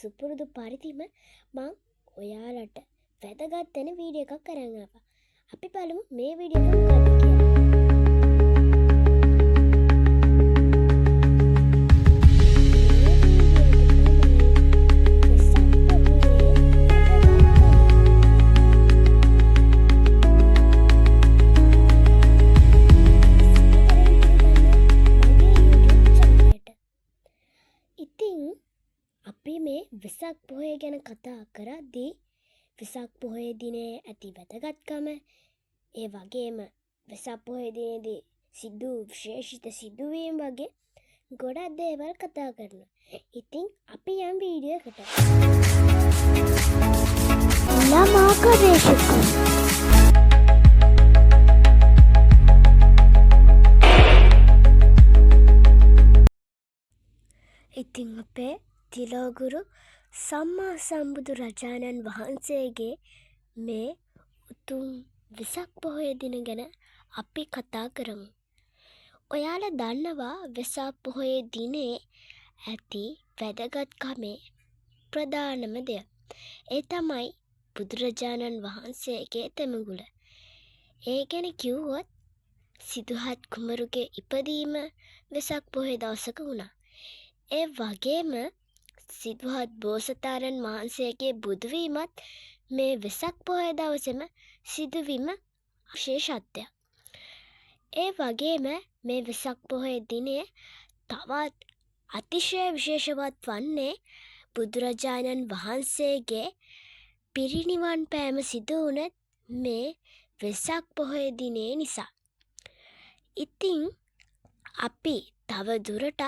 සුපුරුදු පරිදිම මං ඔයාලට වැදගත් වෙන වීඩියෝ එකක් අරන් ආවා. අපි බලමු මේ වීඩියෝ එක මොකක්ද කියලා. ඉතින් අපි මේ වෙසක් පොහොය ගැන කතා කරද්දී වෙසක් පොහොය දිනේ ඇති වැදගත්කම, ඒ වගේම වෙසක් පොහොය දිනේදී සිදු විශේෂිත සිදුවීම් වගේ ගොඩක් දේවල් කතා කරනවා. ඉතින් අපි යම් වීඩියෝ එකට. ළමා ගවේෂකයෝ ඉතින් අපේ තිලෝගුරු සම්මා සම්බුදු රජාණන් වහන්සේගේ මේ උතුම් වෙසක් පොහොය දින ගැන අපි කතා කරමු. ඔයාලා දන්නවා වෙසක් පොහොය දිනේ ඇති වැදගත්කමේ ප්‍රධානම දෙය. ඒ තමයි බුදුරජාණන් වහන්සේගේ තෙමඟුල. ඒ ගැන කිව්වොත් සිදුහත් කුමරුගේ ඉපදීම වෙසක් පොහොය දවසක වුණා. ඒ වගේම සිදුහත් බෝසතාණන් වහන්සේගේ බුදුවීමත් මේ වෙසක් පොහොය දවසේම සිදුවීම විශේෂත්වයක්. ඒ වගේම මේ වෙසක් පොහොය දිනය තවත් අතිශය විශේෂවත් වන්නේ බුදුරජාණන් වහන්සේගේ පිරිනිවන් පෑම සිදු වුණ මේ වෙසක් පොහොය දිනේ නිසා. ඉතින් අපි තව දුරටත්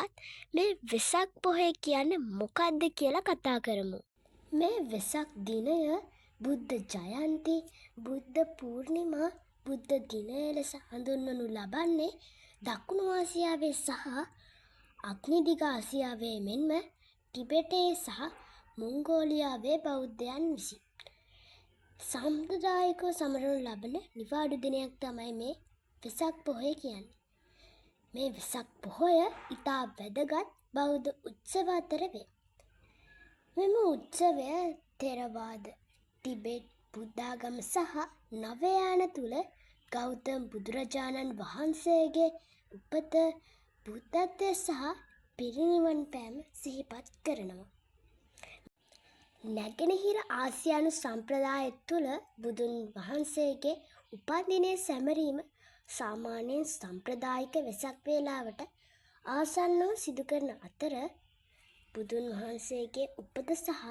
මේ වෙසක් පොහොය කියන්නේ මොකක්ද කියලා කතා කරමු. මේ වෙසක් දිනය බුද්ධ ජයන්ති, බුද්ධ පූර්ණිමා, බුද්ධ දිනය ලෙස හඳුන්වනු ලබන්නේ දකුණු ආසියාවේ සහ අග්නිදිග ආසියාවේ මෙන්ම ටිබෙටයේ සහ මොංගෝලියාවේ බෞද්ධයන් විසින් සම්ප්‍රදායිකව සමරනු ලබන නිවාඩු දිනයක් තමයි මේ වෙසක් පොහොය කියන්නේ. මේ වෙසක් පොහොය ඉතා වැදගත් බෞද්ධ උත්සව අතර වේ. මෙම උත්සවය ථෙරවාද, ටිබෙට් බුද්ධාගම සහ නවයාන තුල ගෞතම බුදුරජාණන් වහන්සේගේ උපත, බුද්ධත්වය සහ පිරිනිවන් පෑම සිහිපත් කරනවා. නැගෙනහිර ආසියානු සම්ප්‍රදාය තුළ බුදුන් වහන්සේගේ උපන්දිනය සැමරීම සාමාන්‍යයෙන් සම්ප්‍රදායික වෙසක් වේලාවට ආසන්නව සිදු කරන අතර බුදුන් වහන්සේගේ උපත සහ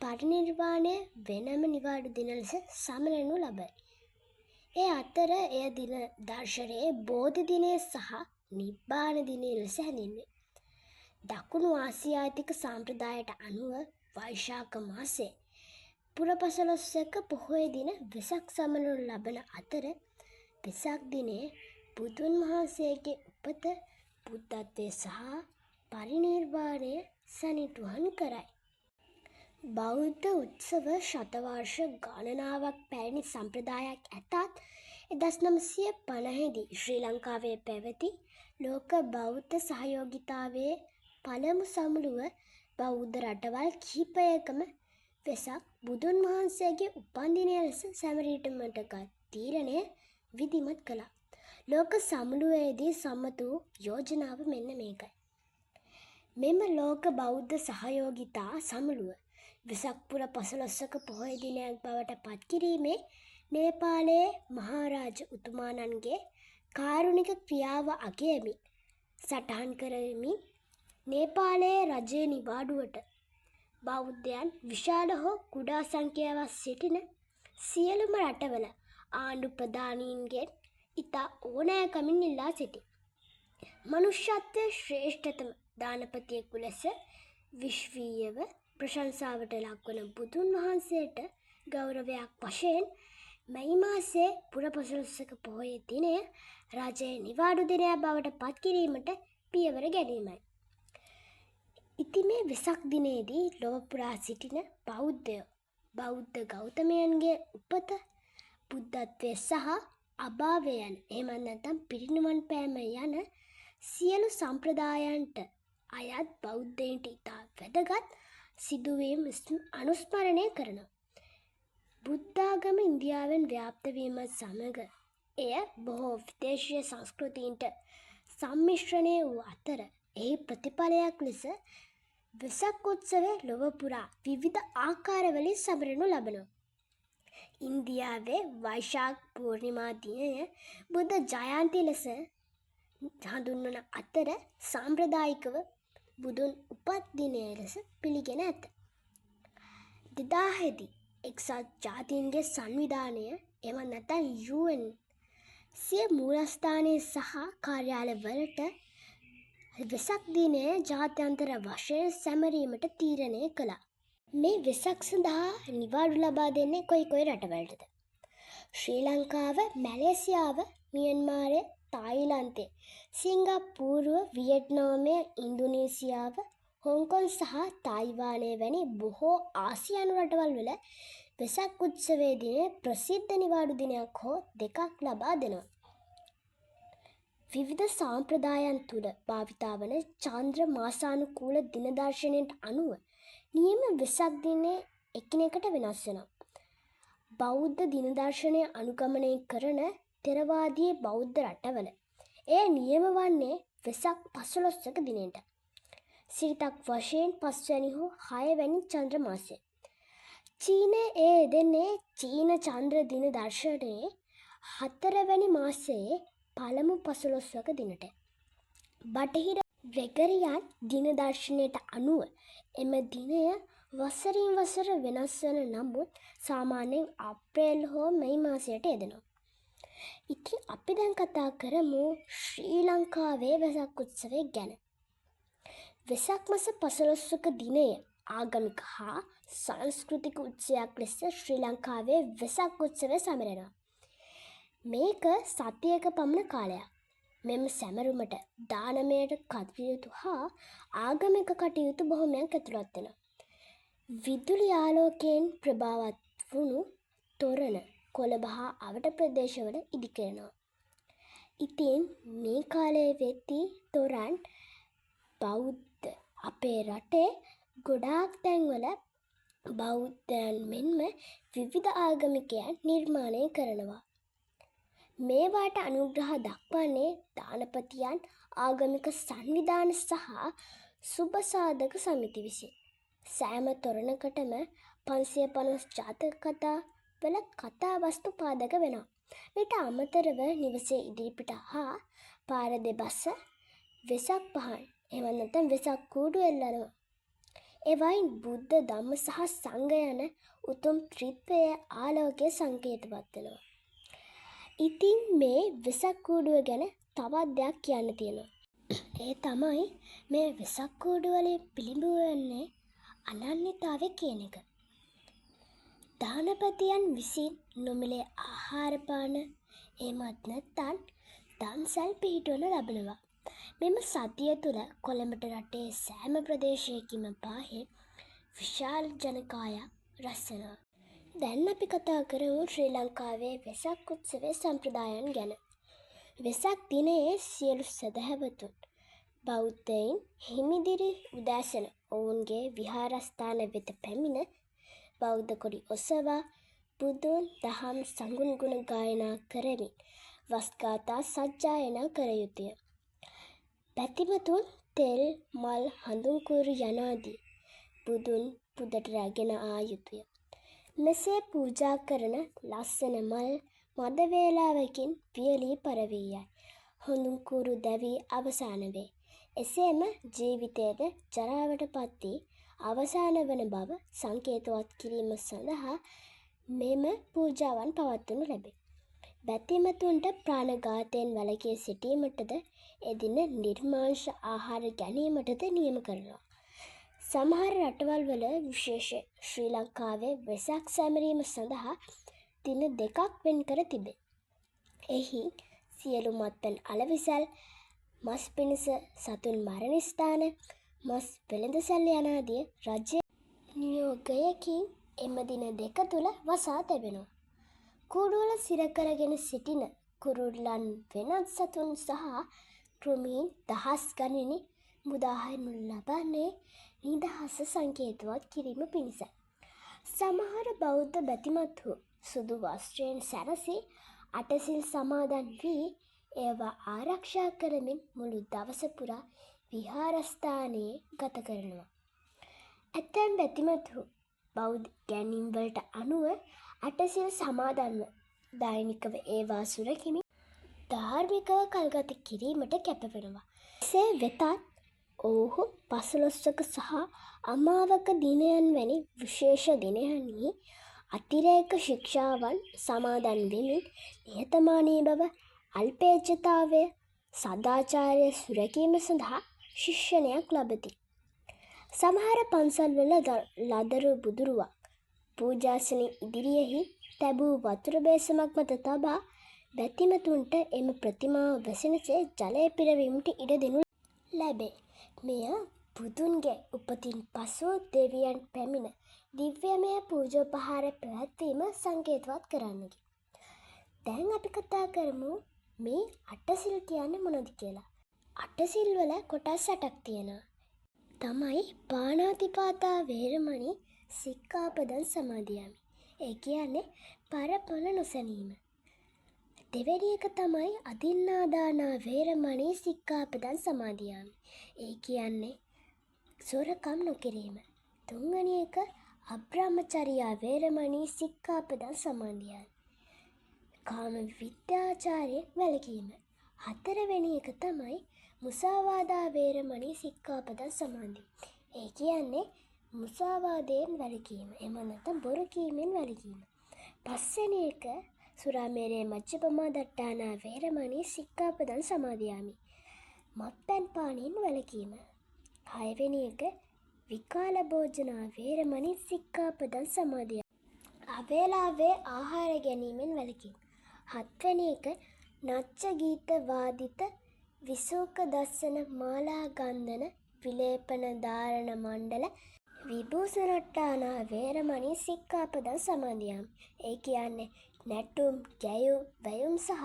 පරිනිර්වාණය වෙනම නිවාඩු දින ලෙස සමරනු ලබයි. ඒ අතර එය දින දර්ශනයේ බෝධි දිනය සහ නිබ්බාන දිනය ලෙස හැඳින්වේ. දකුණු ආසියාතික සම්ප්‍රදායට අනුව වෛශාඛ මාසයේ පුරපසළොස්වක පොහොය දින වෙසක් සමරනු ලබන අතර වෙසක් දිනේ බුදුන් වහන්සේගේ උපත, බුද්ධත්වය සහ පරිනිර්වාණය සනිටුහන් කරයි. බෞද්ධ උත්සව ශතවර්ෂ ගණනාවක් පැරණි සම්ප්‍රදායක් ඇතත් 1950 දී ශ්‍රී ලංකාවේ පැවති ලෝක බෞද්ධ සහයෝගිතාවේ පළමු සමුළුව බෞද්ධ රටවල් කිහිපයකම වෙසක් බුදුන් වහන්සේගේ උපන්දිනය ලෙස සැමරීමට ගත් තීරණය විධිමත් කළා. ලෝක සමුළුවේදී සම්මත වූ යෝජනාව මෙන්න මේකයි. මෙම ලෝක බෞද්ධ සහයෝගිතා සමුළුව වෙසක් පුර පසළොස්වක පොහොය දිනයක් බවට පත් කිරීමේ නේපාලයේ මහරජ උතුමාණන්ගේ කාරුණික ක්‍රියාව අගයමින් සටහන් කරමින් නේපාලයේ රජයේ නිවාඩුවට බෞද්ධයන් විශාල හෝ කුඩා සංඛ්‍යාවක් සිටින සියලුම රටවල ආණ්ඩු ප්‍රධානීන්ගෙන් ඉතා ඕනෑකමින් ඉල්ලා සිටි. මනුෂ්‍යත්වයේ ශ්‍රේෂ්ඨතම දානපතියෙකු ලෙස විශ්වීයව ප්‍රශංසාවට ලක්වන බුදුන් වහන්සේට ගෞරවයක් වශයෙන් මැයි මාසයේ පුරපසළොස්වක පොහොය දිනය රජයේ නිවාඩු දිනයක් බවට පත් කිරීමට පියවර ගැනීමයි. ඉතින් මේ වෙසක් දිනේදී ලොව පුරා සිටින බෞද්ධයෝ බෞද්ධ ගෞතමයන්ගේ උපත, බුද්ධත්වය සහ අභාවය යන එහෙම නැත්නම් පිරිනිවන් පෑම යන සියලු සම්ප්‍රදායන්ට අයත් බෞද්ධයින්ට ඉතා වැදගත් සිදුවීම් අනුස්මරණය කරනවා. බුද්ධාගම ඉන්දියාවෙන් ව්‍යාප්ත වීමත් සමග එය බොහෝ විදේශීය සංස්කෘතීන්ට සම්මිශ්‍රණය වූ අතර එහි ප්‍රතිඵලයක් ලෙස වෙසක් උත්සවය ලොව පුරා විවිධ ආකාරවලින් සමරනු ලබනවා. ඉන්දියාවේ වෛශාඛ පූර්ණිමා දිනය බුද්ධ ජයන්ති ලෙස හඳුන්වන අතර සාම්ප්‍රදායිකව බුදුන් උපත් දිනය ලෙස පිළිගෙන ඇත. 2000 දී එක්සත් ජාතීන්ගේ සංවිධානය එම නැතන් UN සිය මූලස්ථානය සහ කාර්යාලවලට වෙසක් දිනය ජාත්‍යන්තර වශයෙන් සැමරීමට තීරණය කළා. මේ වෙසක් සඳහා නිවාඩු ලබා දෙන්නේ කොයි රටවලටද? ශ්‍රී ලංකාව, මැලේසියාව, මියන්මාරය, තායිලන්තය, සිංගප්පූරුව, වියට්නාමය, ඉන්දුනීසියාව, හොංකොං සහ තායිවානය වැනි බොහෝ ආසියානු රටවල් වල වෙසක් උත්සවයේ දිනය ප්‍රසිද්ධ නිවාඩු දිනයක් හෝ දෙකක් ලබා දෙනවා. විවිධ සාම්ප්‍රදායන් තුළ භාවිතා වන චන්ද්‍ර මාසානුකූල දින දර්ශනයට අනුව නියම වෙසක් දිනය එකිනෙකට වෙනස් වෙනවා. බෞද්ධ දින දර්ශනය අනුගමනය කරන ථෙරවාදී බෞද්ධ රටවල එය නියම වන්නේ වෙසක් 15ක දිනයට. සිරිතක් වශයෙන් 5 වැනි හෝ 6 වැනි චන්ද්‍ර මාසය. චීනයේ එය දෙන්නේ චීන චන්ද්‍ර දින දර්ශනයේ 4 වැනි මාසයේ පළමු 15ක දිනට. බටහිර ග්‍රෙගරියන් දින දර්ශනයට අනුව එම දිනය වසරින් වසර වෙනස් වන නමුත් සාමාන්‍යයෙන් අප්‍රේල් හෝ මැයි මාසයට යෙදෙනවා. ඉතින් අපි දැන් කතා කරමු ශ්‍රී ලංකාවේ වෙසක් උත්සවය ගැන. වෙසක් මස 15ක දිනය ආගමික හා සංස්කෘතික උත්සවයක් ලෙස ශ්‍රී ලංකාවේ වෙසක් උත්සවය සමරනවා. මේක සතියක පමණ කාලයක්. මෙම සැමරුමට දානමයට කටයුතු හා ආගමික කටයුතු බොහොමයක් ඇතුළත් වෙනවා. විදුලි ආලෝකයෙන් ප්‍රභාවත් වුණු තොරණ කොළඹ හා අවට ප්‍රදේශවල ඉදිකරනවා. ඉතින් මේ කාලයේ වෙද්දී තොරන් බෞද්ධ අපේ රටේ ගොඩාක් තැන්වල බෞද්ධයන් මෙන්ම විවිධ ආගමිකයන් නිර්මාණය කරනවා. මේවාට අනුග්‍රහ දක්වන්නේ දානපතියන්, ආගමික සංවිධාන සහ සුබසාධක සමිති විසින්. සෑම තොරණකටම 550 ජාතක කතා වල කතා වස්තු පාදක වෙනවා. ඊට අමතරව නිවසේ ඉදිරිපිට හා පාර දෙබස වෙසක් පහන් එහෙම නැත්නම් වෙසක් කූඩු එල්ලනවා. එවයින් බුද්ධ, ධම්ම සහ සංඝ යන උතුම් ත්‍රිත්වයේ ආලෝකයේ සංකේතවත් වෙනවා. ඉතින් මේ වෙසක් කූඩුව ගැන තවත් දෙයක් කියන්න තියෙනවා. ඒ තමයි මේ වෙසක් කූඩුව වලින් පිළිඹු වෙන්නේ අනන්‍යතාවය කියන එක. දානපතියන් විසින් නොමිලේ ආහාර පාන එමත් නැත්නම් දන්සල් පිහිටවනු ලබනවා. මෙම සතිය තුළ කොළඹට රටේ සෑම ප්‍රදේශයකින්ම පාහෙන් විශාල ජනකායක් රැස් වෙනවා. දැන් අපි කතා කරමු ශ්‍රී ලංකාවේ වෙසක් උත්සවයේ සම්ප්‍රදායන් ගැන. වෙසක් දිනයේ සියලු සදහැවතුන් බෞද්ධයින් හිමිදිරි උදෑසන ඔවුන්ගේ විහාරස්ථාන වෙත පැමිණ බෞද්ධ කොඩි ඔසවා බුදුන් දහම් සඟුන් ගුණ ගායනා කරමින් වස්ගාථා සජ්ජායනා කර යුතුය. පැතිමතුන් තෙල් මල් හඳුන්කුරු යනාදී බුදුන් පුදට රැගෙන ආ යුතුය. මෙසේ පූජා කරන ලස්සන මල් මද වේලාවකින් පියලී පරවී හොඳුන්කුරු දැවී අවසාන වේ. එසේම ජීවිතයේද ජරාවට පත් වී අවසාන වන බව සංකේතවත් කිරීම සඳහා මෙම පූජාවන් පවත්වනු ලැබේ. බැතිමතුන්ට ප්‍රාණඝාතයෙන් වැළකී සිටීමටද එදින නිර්මාංශ ආහාර ගැනීමටද නියම කරනවා. සමහර රටවල් වල විශේෂ ශ්‍රී ලංකාවේ වෙසක් සැමරීම සඳහා දින දෙකක් වෙන් කර තිබේ. එහි සියලු මත්පැන් අලවිසල්, මස් පිණිස සතුන් මරණ ස්ථාන, මස් වෙළඳසැල් යනාදී රජයේ නියෝගයකින් එම දින දෙක තුල වසා තැබෙනවා. කූඩුවල සිර කරගෙන සිටින කුරුල්ලන් වෙනත් සතුන් සහ කෘමීන් දහස් ගණනින් මුදාහරිනු ලබන්නේ නිදහස සංකේතවත් කිරීම පිණිස. සමහර බෞද්ධ බැතිමත්හු සුදු වස්ත්‍රයෙන් සැරසි අටසිල් සමාදන් වී ඒවා ආරක්ෂා කරමින් මුළු දවස පුරා විහාරස්ථානයේ ගත කරනවා. ඇතැම් බැතිමත්හු බෞද්ධ ගැනීම්වලට අනුව අටසිල් සමාදන්ව දෛනිකව ඒවා සුරකිමින් ධාර්මිකව කල්ගත කිරීමට කැපවෙනවා. එසේ වෙතත් ඔවුහු පසළොස්වක සහ අමාවක දිනයන් වැනි විශේෂ දිනයන්හි අතිරේක ශික්ෂාවන් සමාදන් වෙමින් නිහතමානී බව, අල්පේච්ඡතාවය, සදාචාරය සුරැකීම සඳහා ශික්ෂණයක් ලබති. සමහර පන්සල්වල ලදරු බුදුරුවක් පූජාසන ඉදිරියෙහි තැබූ වතුර බේසමක් මත තබා බැතිමතුන්ට එම ප්‍රතිමාව වැසෙනසේ ජලය පිරවීමට ඉඩ දෙනු ලැබේ. මෙය බුදුන්ගේ උපතින් පසු දෙවියන් පැමිණ දිව්‍යමය පූජෝපහාර පැවැත්වීම සංකේතවත් කරන්නකි. දැන් අපි කතා කරමු මේ අටසිල් කියන්නේ මොනවද කියලා. අටසිල් වල කොටස් 8ක් තියෙනවා. තමයි පාණාතිපාතා වේරමණී සික්ඛාපදං සමාදියාමි. ඒ කියන්නේ පරපොර නොසැලීම. දෙවෙනි එක තමයි අදින්නාදානා වේරමණී සික්ඛාපදං සමාදියාමි. ඒ කියන්නේ සොරකම් නොකිරීම. තුන්වෙනි එක අබ්‍රහ්මචර්යා වේරමණී සික්ඛාපදං සමාදියාමි. කාම විත්‍යාචාරයෙන් වැළකීම. හතරවෙනි එක තමයි මුසාවාදා වේරමණී සික්ඛාපදං සමාදියාමි. ඒ කියන්නේ මුසාවාදයෙන් වැළකීම. එහෙම නැත්නම් බොරු කීමෙන් වැළකීම. පස්වෙනි එක සුරාමේරේ මච්චපමා දට්ඨානා වේරමණී සික්ඛාපදං සමාදියාමි. මත්පැන් පානයෙන් වැළකීම. හයවෙනි එක විකාල භෝජනා වේරමණී සික්ඛාපදං සමාදියාමි. අවේලාවේ ආහාර ගැනීමෙන් වැළකීම. හත්වෙනි එක නච්ච ගීත වාදිත විසූක දස්සන මාලා ගන්ධන විලේපන ධාරණ මණ්ඩල විභූෂණට්ඨානා වේරමණී සික්ඛාපදං සමාදියාමි. ඒ කියන්නේ නැටුම්, ගැයුම්, වැයුම් සහ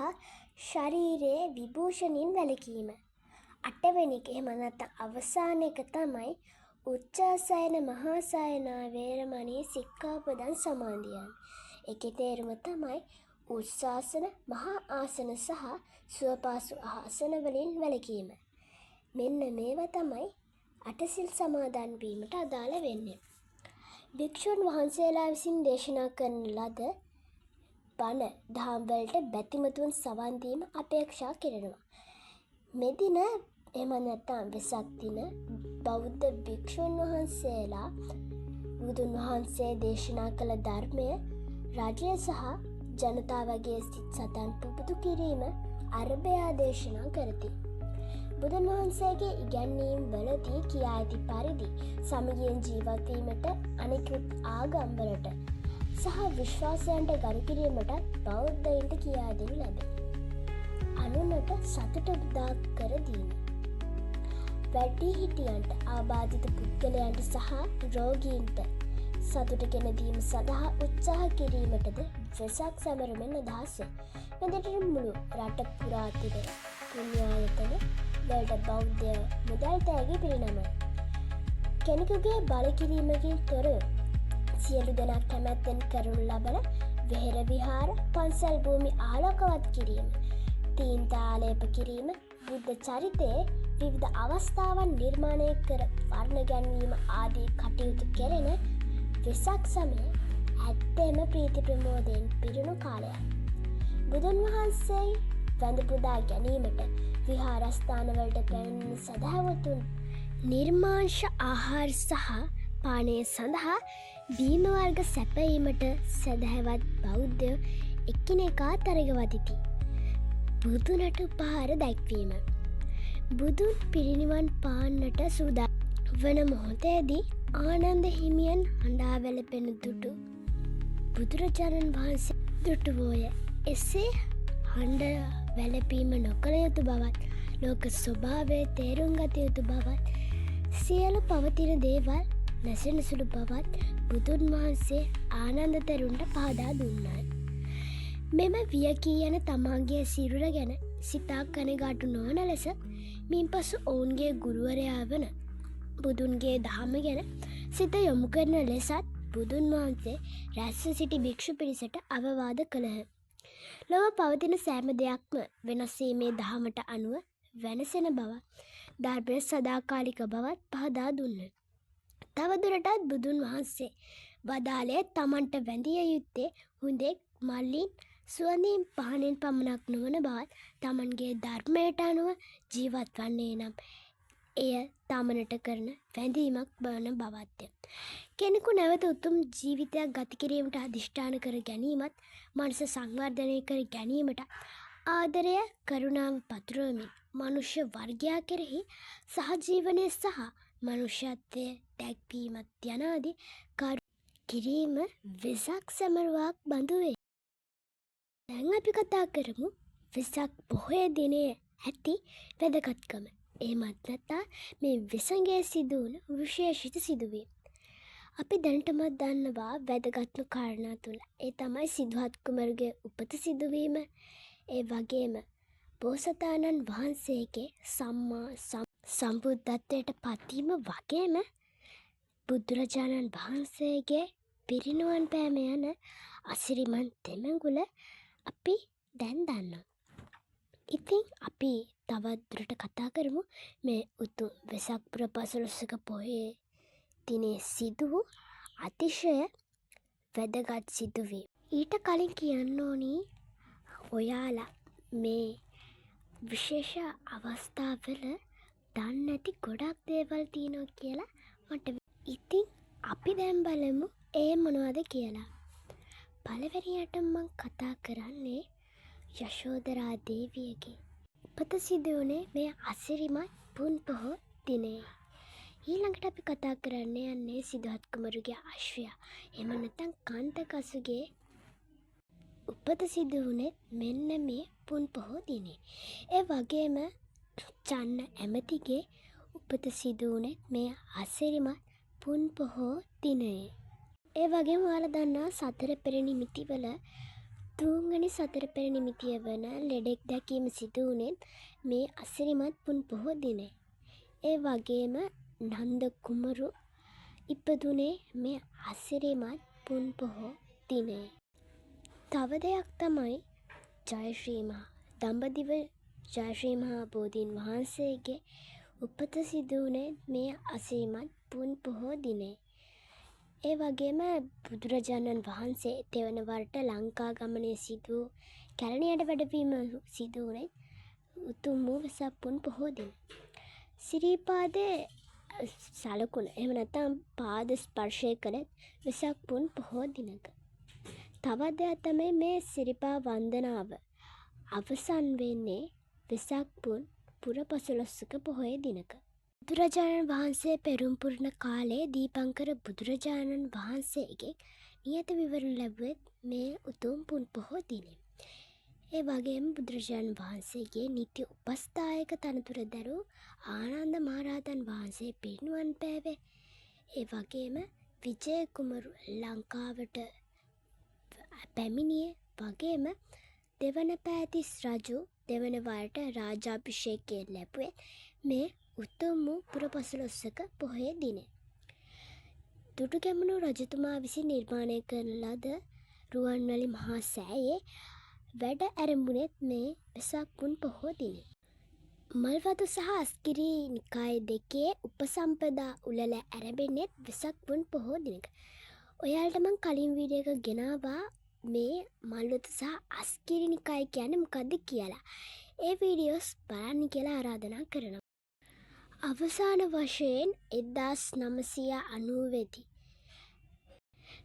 ශරීරයේ විභූෂණින් වැළකීම. අටවෙනි එක එහෙම නැත්නම් අවසාන එක තමයි උච්චාසයන මහාසයනා වේරමණී සික්ඛාපදං සමාදියාමි. ඒකේ තේරුම තමයි උස්සාසන, මහා ආසන සහ සුවපාසු ආසන වලින් වැළකීම. මෙන්න මේවා තමයි අටසිල් සමාදන් වීමට අදාළ වෙන්නේ. භික්ෂුන් වහන්සේලා විසින් දේශනා කරන ලද බණ දහම් වලට බැතිමතුන් සවන් දීම අපේක්ෂා කරනවා. මෙදින එහෙම නැත්නම් වෙසක් දින බෞද්ධ භික්ෂුන් වහන්සේලා බුදුන් වහන්සේ දේශනා කළ ධර්මය රජය සහ ජනතාවගේ සිත් සතන් පුබුදු කිරීම අරබයා දේශනා කරති. බුදුන් වහන්සේගේ ඉගැන්වීම් වලදී කියා ඇති පරිදි සමගියෙන් ජීවත් වීමට අනෙකුත් ආගම්වලට සහ විශ්වාසයන්ට ගරු කිරීමට බෞද්ධයින්ට කියා දෙනු ලැබේ. අනුනට සතුට උදා කර දීම. වැඩිහිටියන්ට, ආබාධිත පුද්ගලයන්ට සහ රෝගීන්ට සතුට ගෙන දීම සඳහා උත්සාහ කිරීමටද වෙසක් සැමරුමෙන් අදහස. මෙතන මුළු රට පුරා තිබෙන පුණ්‍යායතන වලට බෞද්ධ මුදල් තෑගි පිරිනමයි. කෙනෙකුගේ බල කිරීමකින් තොරව සියලු දෙනා කැමැත්තෙන් කරනු ලබන වෙහෙර විහාර, පන්සල් භූමි ආලෝකවත් කිරීම, තීන්තාලේප කිරීම, බුද්ධ චරිතයේ විවිධ අවස්ථාවන් නිර්මාණය කර වර්ණ ගැන්වීම ආදී කටයුතු කෙරෙන වෙසක් සමය ඇත්තෙම ප්‍රීති ප්‍රමෝදයෙන් පිරුණු කාලයක්. බුදුන් වහන්සේ වැඳ පුදා ගැනීමට විහාරස්ථානවලට පැමිණෙන සදහවතුන් නිර්මාංශ ආහාර සහ පානය සඳහා බීම වර්ග සැපයීමට සදහවත් බෞද්ධයෝ එකිනෙකා තරගවදිති. බුදුනට උපහාර දැක්වීම. බුදුන් පිරිනිවන් පාන්නට සූදා වන මොහොතේදී ආනන්ද හිමියන් හඬා වැළපෙන දුටු බුදුරජාණන් වහන්සේ දුටුවෝය. එසේ හඬ වැළපීම නොකළ යුතු බවත්, ලෝක ස්වභාවය තේරුම් ගත යුතු බවත්, සියලු පවතින දේවල් නැසෙන සුළු බවත් බුදුන් වහන්සේ ආනන්ද තෙරුන්ට පහදා දුන්නාය. මෙම වියකී යන තමාගේ සිරුර ගැන සිතා කනගාටු නොවන ලෙස මින් පසු ඔවුන්ගේ ගුරුවරයා වන බුදුන්ගේ දහම ගැන සිත යොමු කරන ලෙසත් බුදුන් වහන්සේ රැස්ව සිටි භික්ෂු පිරිසට අවවාද කළහ. ලොව පවතින සෑම දෙයක්ම වෙනස්වීමේ දහමට අනුව වෙනසෙන බවත් ධර්මය සදාකාලික බවත් පහදා දුන්න. තවදුරටත් බුදුන් වහන්සේ වදාළේ තමන්ට වැඳිය යුත්තේ හුදෙක් මල්ලින් සුවඳින් පහනෙන් පමණක් නොවන බවත් තමන්ගේ ධර්මයට අනුව ජීවත් වන්නේ නම් එය තමනට කරන වැඳීමක් වන බවත්ය. කෙනෙකු නැවත උතුම් ජීවිතයක් ගත කිරීමට අධිෂ්ඨාන කර ගැනීමත් මනස සංවර්ධනය කර ගැනීමට ආදරය කරුණාව පතුරවමින් මනුෂ්‍ය වර්ගයා කෙරෙහි සහජීවනය සහ මනුෂ්‍යත්වය දැක්වීමත් යනාදී කරු කිරීම වෙසක් සැමරුවක් බඳුවේ. දැන් අපි කතා කරමු වෙසක් පොහොය දිනය ඇති වැදගත්කම. එහෙමත් නැත්නම් මේ වෙසඟේ සිදුවන විශේෂිත සිදුවීම්. අපි දැනටමත් දන්නවා වැදගත්ම කාරණා තුන. ඒ තමයි සිදුහත් කුමරුගේ උපත සිදුවීම. ඒ වගේම බෝසතාණන් වහන්සේගේ සම්මා සම්බුද්ධත්වයට පත්වීම වගේම බුදුරජාණන් වහන්සේගේ පිරිනුවන් පෑම යන අසිරිමත් දෙමඟුල අපි දැන් දන්නවා. ඉතින් අපි තවත් දුරට කතා කරමු මේ උතුම් වෙසක් පුර 15 පොහොය දිනේ සිදු වූ අතිශය වැදගත් සිදුවීම්. ඊට කලින් කියන්න ඕනි ඔයාලා මේ විශේෂ අවස්ථාවල දන්නේ නැති ගොඩක් දේවල් තියෙනවා කියලා මට. ඉතින් අපි දැන් බලමු ඒ මොනවද කියලා. පළවෙනියට මම කතා කරන්නේ යශෝදරා දේවියගේ උපත සිදු වුණේ මේ අසිරිමත් පුන් පොහෝ දිනේ. ඊළඟට අපි කතා කරන්න යන්නේ සිදුහත් කුමරුගේ අශ්වයා. එහෙම නැත්නම් කාන්තකසුගේ උපත සිදු වුණේ මෙන්න මේ පුන් පොහෝ දිනේ. ඒ වගේම චන්න ඇමතිගේ උපත සිදු වුණේ මේ අසිරිමත් පුන් පොහෝ දිනේ. ඒ වගේම ඔයාලා දන්නා සතර පෙර නිමිතිවල තුන්වෙනි සතර පෙර නිමිතිය වන ලෙඩෙක් දැකීම සිදු වුණේ මේ අසිරිමත් පුන් පොහෝ දිනේ. ඒ වගේම නන්ද කුමරු ඉපදුනේ මේ අසිරිමත් පුන් පොහෝ දිනේ. තව දෙයක් තමයි ජයශ්‍රී මහා දඹදිව ජයශ්‍රී මහා බෝධීන් වහන්සේගේ උපත සිදු වුණේ මේ අසිරිමත් පුන් පොහෝ දිනේ. ඒ වගේම බුදුරජාණන් වහන්සේ තෙවන වරට ලංකා ගමනේ සිදු කැලණියට වැඩවීම සිදු වුණේ උතුම් වූ වෙසක් පුන් පොහෝ දින. සිරිපාදේ සලකුණ එහෙම නැත්නම් පාද ස්පර්ශය කළ වෙසක් පුන් පොහෝ දිනක. තවත් දෙයක් තමයි මේ සිරිපා වන්දනාව අවසන් වෙන්නේ වෙසක් පුන් පුර 15 පොහොය දිනක. බුදුරජාණන් වහන්සේ පෙරුම් පුරන කාලේ දීපංකර බුදුරජාණන් වහන්සේගේ නියත විවරණ ලැබුවෙත් මේ උතුම් පුන් පොහෝ දිනේ. ඒ වගේම බුදුරජාණන් වහන්සේගේ නිත්‍ය උපස්ථායක තනතුර දරූ ආනන්ද මහරහතන් වහන්සේ පිරිනුවන් පෑවේ. ඒ වගේම විජය කුමරු ලංකාවට පැමිණියේ. වගේම දෙවන පෑතිස් රජු දෙවන වරට රාජාභිෂේකය ලැබුවේ මේ උතුම් වූ පුර 15 පොහොය දිනේ. දුටුගැමුණු රජතුමා විසින් නිර්මාණය කරන ලද රුවන්වැලි මහා සෑයේ වැඩ ඇරඹුණෙත් මේ වෙසක් පුන් පොහෝ දිනේ. මල්වතු සහ අස්කිරි නිකාය දෙකේ උපසම්පදා උළෙල ඇරඹෙන්නෙත් වෙසක් පුන් පොහෝ දිනක. ඔයාලට මං කලින් වීඩියෝ එක ගෙනාවා මේ මල්වතු සහ අස්කිරි නිකාය කියන්නේ මොකද්ද කියලා. ඒ වීඩියෝස් බලන්න කියලා ආරාධනා කරනවා. අවසාන වශයෙන් 1990 දී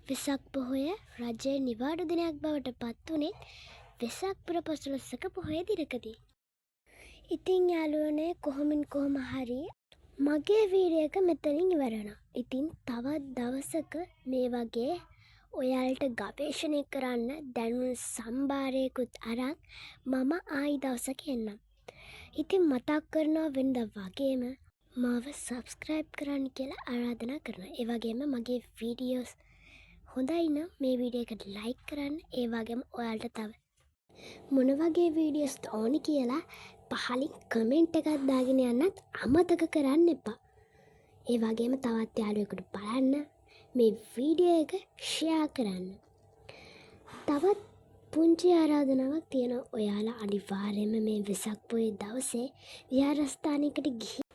වෙසක් පොහොය රජයේ නිවාඩු දිනයක් බවට පත් වුණේ වෙසක් පුර 15 පොහොය දිනකදී. ඉතින් යාළුවනේ කොහොම හරි මගේ වීඩියෝ එක මෙතනින් ඉවර වෙනවා. ඉතින් තවත් දවසක මේ වගේ ඔයාලට ගවේෂණය කරන්න දැනුම් සම්භාරයකුත් අරන් මම ආයි දවසක එන්නම්. ඉතින් මතක් කරනවා වෙනදා වගේම මාව සබ්ස්ක්‍රයිබ් කරන්න කියලා ආරාධනා කරනවා. ඒ වගේම මගේ වීඩියෝස් හොඳයි නම් මේ වීඩියෝ එකට ලයික් කරන්න. ඒ වගේම ඔයාලට තව මොන වගේ වීඩියෝස් ඕනි කියලා පහලින් කමෙන්ට් එකක් දාගෙන යන්නත් අමතක කරන්න එපා. ඒ වගේම තවත් යාළුවෙකුට බලන්න මේ වීඩියෝ එක ෂෙයා කරන්න. තවත් පුංචි ආරාධනාවක් තියෙනවා. ඔයාලා අනිවාර්යයෙන්ම මේ වෙසක් පොහොය දවසේ විහාරස්ථානයකට ගිහින්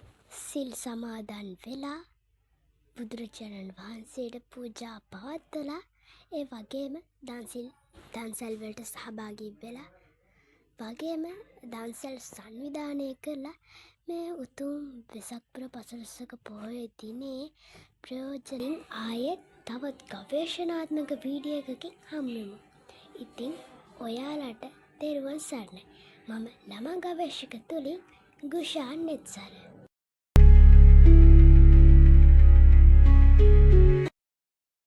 සිල් සමාදන් වෙලා බුදුරජාණන් වහන්සේට පූජා පවත්වලා ඒ වගේම දන්සැල් වලට සහභාගී වෙලා වගේම දන්සැල් සංවිධානය කරලා මේ උතුම් වෙසක් පුර පසළොස්වක පොහොය දිනේ ප්‍රයෝජනින් ආයෙත් තවත් ගවේෂණාත්මක වීඩියෝ එකකින් හම්බෙමු. ඉතින් ඔයාලට තෙරුවන් සරණයි. මම ළමා ගවේෂක තුලින් ගුෂාන් නෙත්සර.